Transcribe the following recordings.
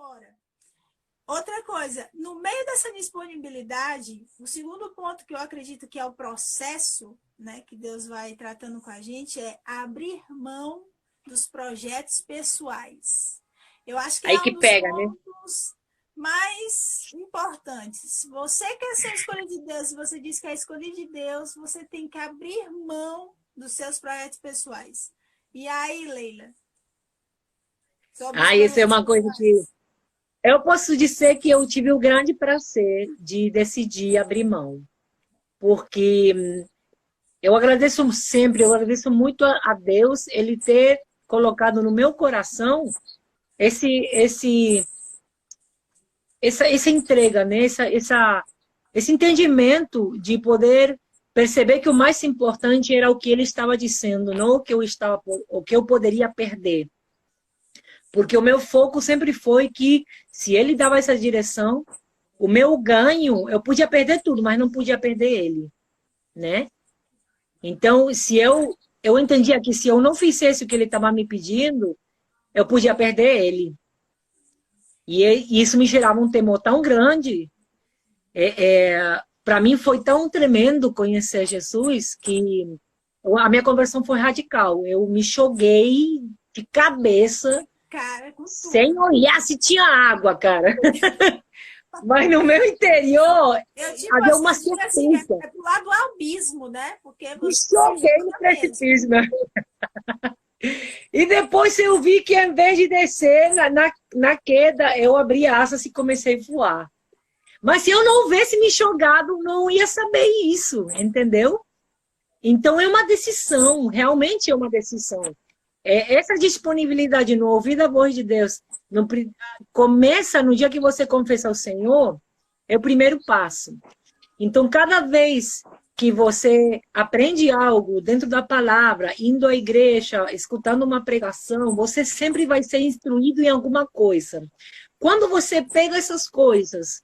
fora. Outra coisa, no meio dessa disponibilidade, o segundo ponto que eu acredito que é o processo, né, que Deus vai tratando com a gente, é abrir mão dos projetos pessoais. Eu acho que Aí é um que dos pega, né? pontos mais importantes. Se você quer ser escolha de Deus, se você diz que é escolha de Deus, você tem que abrir mão dos seus projetos pessoais. E aí, Leila, sobre os Isso é projetos uma coisa que pessoais. eu posso dizer que eu tive o grande prazer de decidir abrir mão, porque eu agradeço muito a Deus ele ter colocado no meu coração esse, esse, essa entrega, né? Esse entendimento de poder perceber que o mais importante era o que ele estava dizendo, não o que eu poderia perder. Porque o meu foco sempre foi que, se ele dava essa direção, o meu ganho, eu podia perder tudo, mas não podia perder ele, né? Então, se eu entendia que se eu não fizesse o que ele estava me pedindo, eu podia perder ele. E isso me gerava um temor tão grande. Para mim foi tão tremendo conhecer Jesus que a minha conversão foi radical. Eu me joguei de cabeça, Cara, com sem tudo. olhar se tinha água, cara. Mas no meu interior Eu, tipo havia assim, uma eu digo assim, certeza. é pro lado do abismo, né? Porque Me você se joguei no joga mesmo. precipício, né? E depois eu vi que, em vez de descer na queda, eu abri asas e comecei a voar. Mas se eu não houvesse me jogado, não ia saber isso, entendeu? Então é uma decisão, realmente é uma decisão. Essa disponibilidade no ouvir a voz de Deus começa no dia que você confessa ao Senhor, é o primeiro passo. Então, cada vez que você aprende algo dentro da palavra, indo à igreja, escutando uma pregação, você sempre vai ser instruído em alguma coisa. Quando você pega essas coisas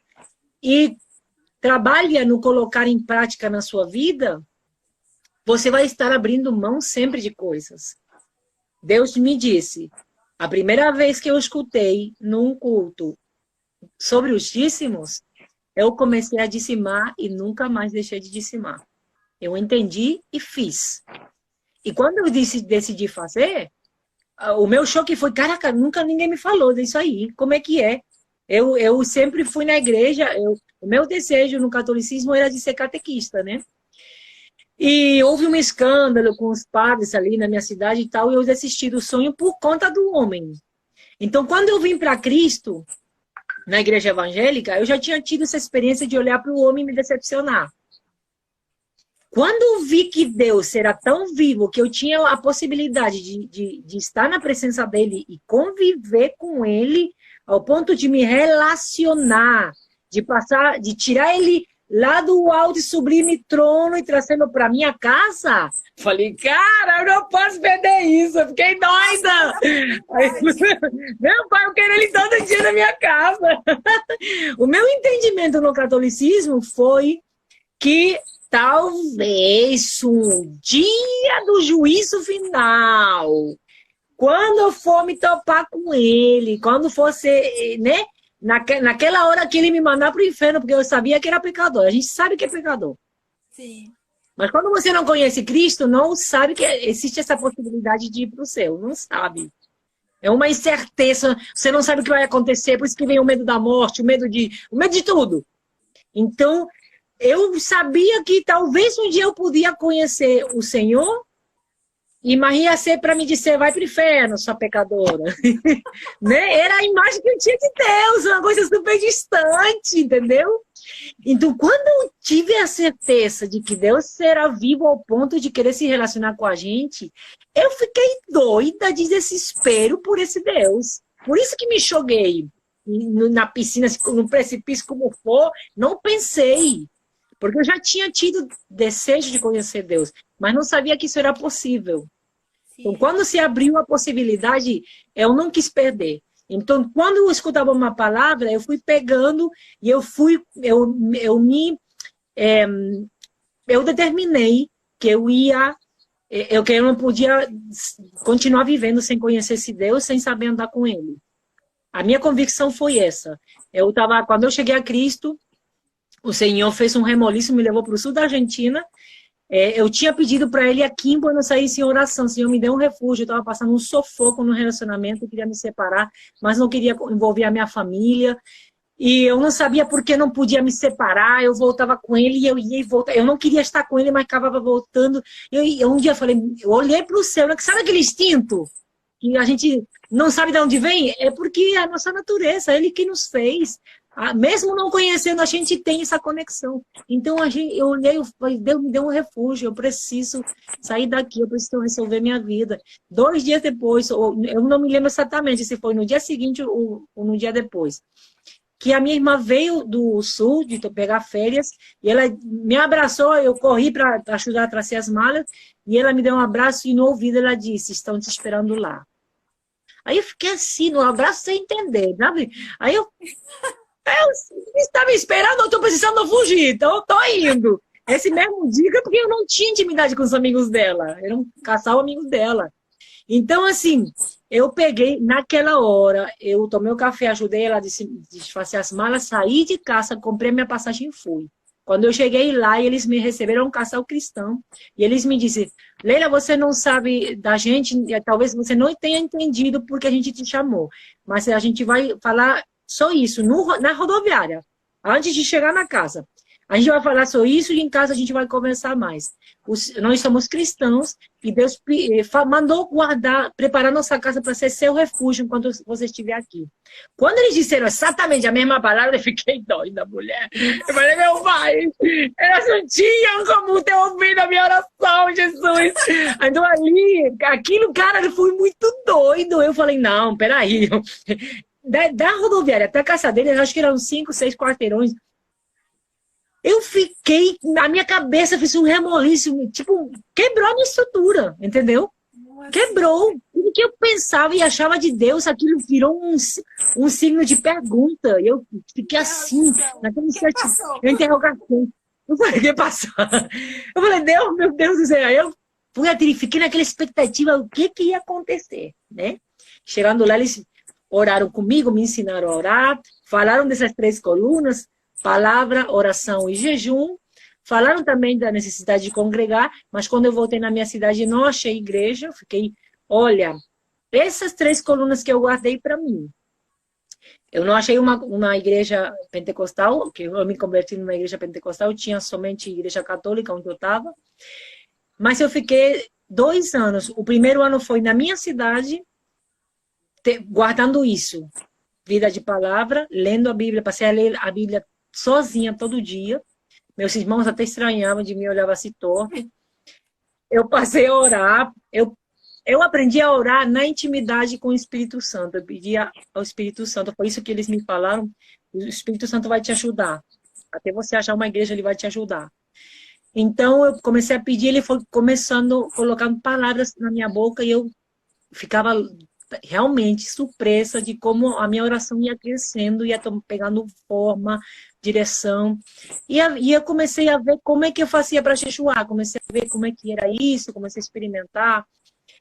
e trabalha no colocar em prática na sua vida, você vai estar abrindo mão sempre de coisas. Deus me disse, a primeira vez que eu escutei num culto sobre os dízimos, eu comecei a dizimar e nunca mais deixei de dizimar. Eu entendi e fiz. E quando eu decidi fazer, o meu choque foi, caraca, nunca ninguém me falou disso aí. Como é que é? Eu sempre fui na igreja, o meu desejo no catolicismo era de ser catequista, né? E houve um escândalo com os padres ali na minha cidade e tal, e eu desisti do sonho por conta do homem. Então, quando eu vim para Cristo, na igreja evangélica, eu já tinha tido essa experiência de olhar para o homem e me decepcionar. Quando eu vi que Deus era tão vivo, que eu tinha a possibilidade de estar na presença dele e conviver com ele, ao ponto de me relacionar, de passar, de tirar ele lá do alto e sublime trono e trazê-lo para minha casa, falei, cara, eu não posso perder isso, eu fiquei doida. Aí, meu pai, eu quero ele todo dia na minha casa. O meu entendimento no catolicismo foi que talvez um dia do juízo final, quando eu for me topar com ele, quando fosse, né? Naquela hora que ele me mandar para o inferno, porque eu sabia que era pecador. A gente sabe que é pecador. Sim. Mas quando você não conhece Cristo, não sabe que existe essa possibilidade de ir para o céu. Não sabe. É uma incerteza. Você não sabe o que vai acontecer, por isso que vem o medo da morte, o medo de tudo. Então, eu sabia que talvez um dia eu podia conhecer o Senhor, e Maria ser para me dizer, vai para o inferno, sua pecadora. Né? Era a imagem que eu tinha de Deus, uma coisa super distante, entendeu? Então, quando eu tive a certeza de que Deus era vivo ao ponto de querer se relacionar com a gente, eu fiquei doida de desespero por esse Deus. Por isso que me joguei na piscina, no precipício, como for, não pensei. Porque eu já tinha tido desejo de conhecer Deus, mas não sabia que isso era possível. Então, Sim. quando se abriu a possibilidade, eu não quis perder. Então, quando eu escutava uma palavra, eu fui pegando e eu determinei que que eu não podia continuar vivendo sem conhecer esse Deus, sem saber andar com ele. A minha convicção foi essa. Quando eu cheguei a Cristo, o Senhor fez um remoliço, me levou para o sul da Argentina. Eu tinha pedido para Ele aqui em Buenos Aires em oração. Senhor, me dê um refúgio. Eu estava passando um sufoco no relacionamento, eu queria me separar, mas não queria envolver a minha família. E eu não sabia por que não podia me separar. Eu voltava com ele e eu ia e voltava. Eu não queria estar com ele, mas acabava voltando. Um dia eu olhei para o céu, né? Sabe aquele instinto que a gente não sabe de onde vem? É porque é a nossa natureza, Ele que nos fez. Mesmo não conhecendo, a gente tem essa conexão. Então eu olhei e falei, Deus me deu um refúgio, eu preciso sair daqui, eu preciso resolver minha vida. 2 dias depois, eu não me lembro exatamente se foi no dia seguinte ou no dia depois, que a minha irmã veio do sul, de pegar férias, e ela me abraçou, eu corri para ajudar a trazer as malas, e ela me deu um abraço e no ouvido ela disse, estão te esperando lá. Aí eu fiquei assim, no abraço sem entender, sabe? Aí eu está me esperando, eu estou precisando fugir, então eu estou indo. Esse mesmo dia, porque eu não tinha intimidade com os amigos dela, era um casal amigo dela. Então, assim, eu peguei, naquela hora, eu tomei o café, ajudei ela a desfazer as malas, saí de casa, comprei minha passagem e fui. Quando eu cheguei lá, eles me receberam, um casal cristão, e eles me disseram, Leila, você não sabe da gente, talvez você não tenha entendido porque a gente te chamou, mas a gente vai falar só isso, na rodoviária, antes de chegar na casa. A gente vai falar só isso e em casa a gente vai conversar mais. Nós somos cristãos e Deus mandou preparar nossa casa para ser seu refúgio enquanto você estiver aqui. Quando eles disseram exatamente a mesma palavra, eu fiquei doida, mulher. Eu falei, meu pai, elas não tinham como ter ouvido a minha oração, Jesus. Então ali, aquilo, cara, ele foi muito doido. Eu falei, não, peraí. Da rodoviária até a casa dele, acho que eram 5, 6 quarteirões. Eu fiquei, a minha cabeça fez um remoliço, tipo, quebrou a minha estrutura, entendeu? Nossa. Quebrou. Tudo que eu pensava e achava de Deus, aquilo virou um signo de pergunta. Eu fiquei assim, naquele interrogação. Eu falei, o que passou? Eu falei, Deus, meu Deus do céu. Aí eu fiquei naquela expectativa, o que ia acontecer, né? Chegando lá, eles oraram comigo, me ensinaram a orar, falaram dessas 3 colunas, palavra, oração e jejum. Falaram também da necessidade de congregar, mas quando eu voltei na minha cidade não achei igreja. Eu fiquei, olha, essas 3 colunas que eu guardei para mim. Eu não achei uma igreja pentecostal, que eu me converti numa igreja pentecostal, tinha somente igreja católica onde eu estava. Mas eu fiquei 2 anos. O primeiro ano foi na minha cidade, guardando isso. Vida de palavra, lendo a Bíblia, passei a ler a Bíblia sozinha todo dia. Meus irmãos até estranhavam de mim, olhavam assim torto. Eu passei a orar. Eu aprendi a orar na intimidade com o Espírito Santo. Eu pedia ao Espírito Santo. Foi isso que eles me falaram. O Espírito Santo vai te ajudar. Até você achar uma igreja, ele vai te ajudar. Então, eu comecei a pedir. Ele foi começando, colocando palavras na minha boca. E eu ficava realmente surpresa de como a minha oração ia crescendo, ia pegando forma, direção. E eu comecei a ver como é que eu fazia para jejuar, comecei a ver como é que era isso, comecei a experimentar.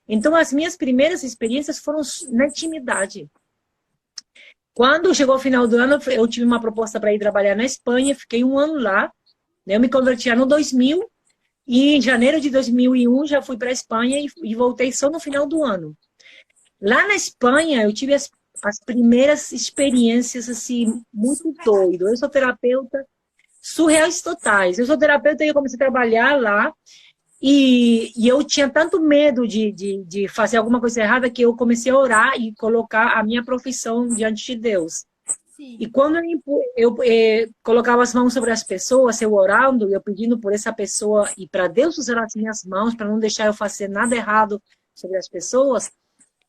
Então, as minhas primeiras experiências foram na intimidade. Quando chegou o final do ano, eu tive uma proposta para ir trabalhar na Espanha, fiquei 1 ano lá, né? Eu me converti no 2000, e em janeiro de 2001 já fui para a Espanha e voltei só no final do ano. Lá na Espanha, eu tive as primeiras experiências, assim, muito doidas. Eu sou terapeuta, surreais totais. Eu sou terapeuta e eu comecei a trabalhar lá. E eu tinha tanto medo de fazer alguma coisa errada que eu comecei a orar e colocar a minha profissão diante de Deus. Sim. E quando eu colocava as mãos sobre as pessoas, eu orando, eu pedindo por essa pessoa e para Deus usar as minhas mãos, para não deixar eu fazer nada errado sobre as pessoas,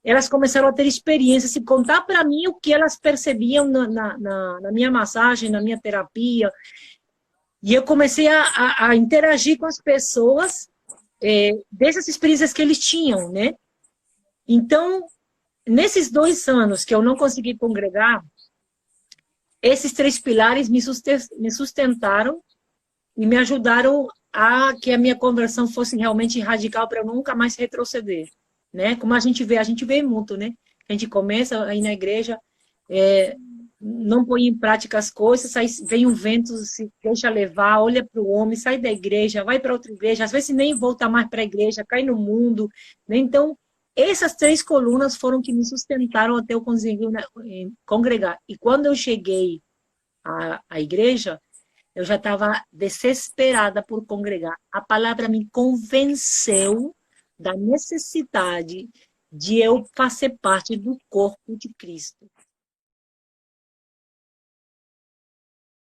elas começaram a ter experiências e contar para mim o que elas percebiam na minha massagem, na minha terapia. E eu comecei a interagir com as pessoas dessas experiências que eles tinham, né? Então, nesses 2 anos que eu não consegui congregar, esses 3 pilares me sustentaram e me ajudaram a que a minha conversão fosse realmente radical para eu nunca mais retroceder. Né? Como a gente vê muito, né? A gente começa aí na igreja, não põe em prática as coisas, aí vem um vento, se deixa levar, olha para o homem, sai da igreja, vai para outra igreja, às vezes nem volta mais para a igreja, cai no mundo, né? Então, essas 3 colunas foram que me sustentaram até eu conseguir congregar. E quando eu cheguei à igreja, eu já estava desesperada por congregar. A palavra me convenceu da necessidade de eu fazer parte do corpo de Cristo.